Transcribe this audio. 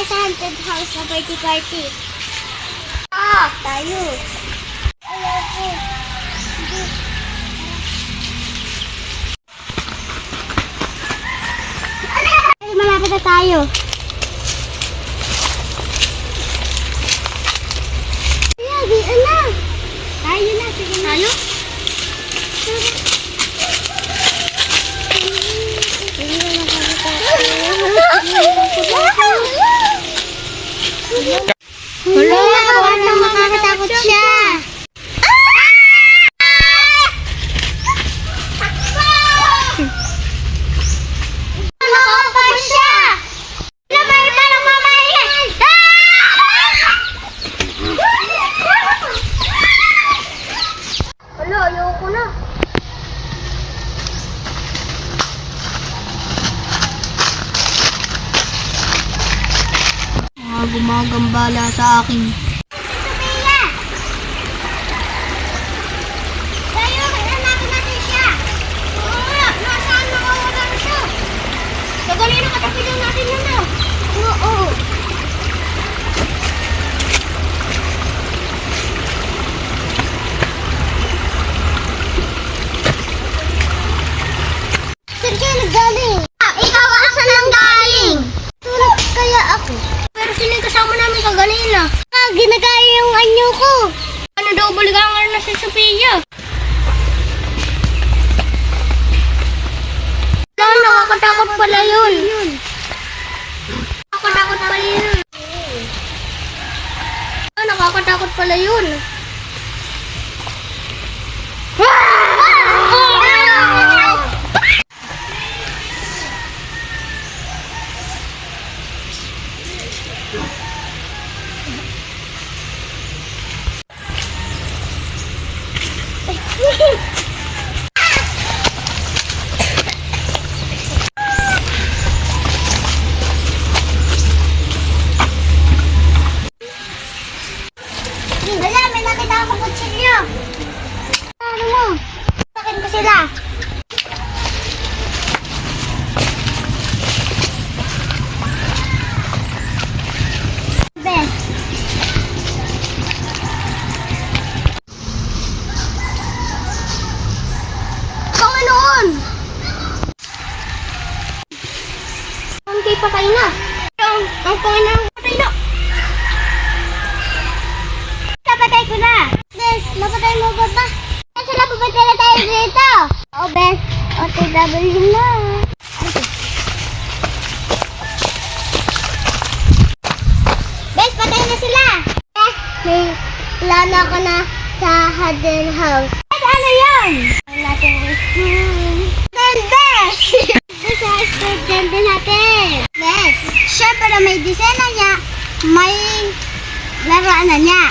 sa haunted house na party-party. Ah, tayo. Ayoko. Malapit na tayo. Ayan na. Tayo na. Sige na. Tayo? Wala, wala makakatakot siya. Nakapal siya. Lamay pa ng mamayan. Wala, ayoko na. Gumagambala sa akin. Sophia! Tayo, hanapin natin siya. Oo nga, nasaan nakawala siya? Sa ganito katabi lang natin yun na. Oo. Saan kayo naggaling? Ikaw, asan lang galing? Tulog kaya ako. Pero sino yung kasama namin kaganina? Ginagaya yung anyo ko. Ano daw, balikangan na si Sophia. Nakakatakot pala yun. Nakakatakot pala yun. Nakakatakot pala yun. Wala, may nakita akong kutsilyo. Ano mo? Sakin ko sila. Bes. Panginoon! Ang kay patay na. Ang Panginoon patay na. Napatay ko na. Bes, napatay mo ba ba? Kasi napapatay na tayo dito. Oo, Bes. OTW na. Bes, patay na sila. Bes, may plano ko na sa haunted house. Bes, ano yan? Ang natin is Bes! Bes, sa student natin. Bes, syempre may disena niya. May laruan na niya.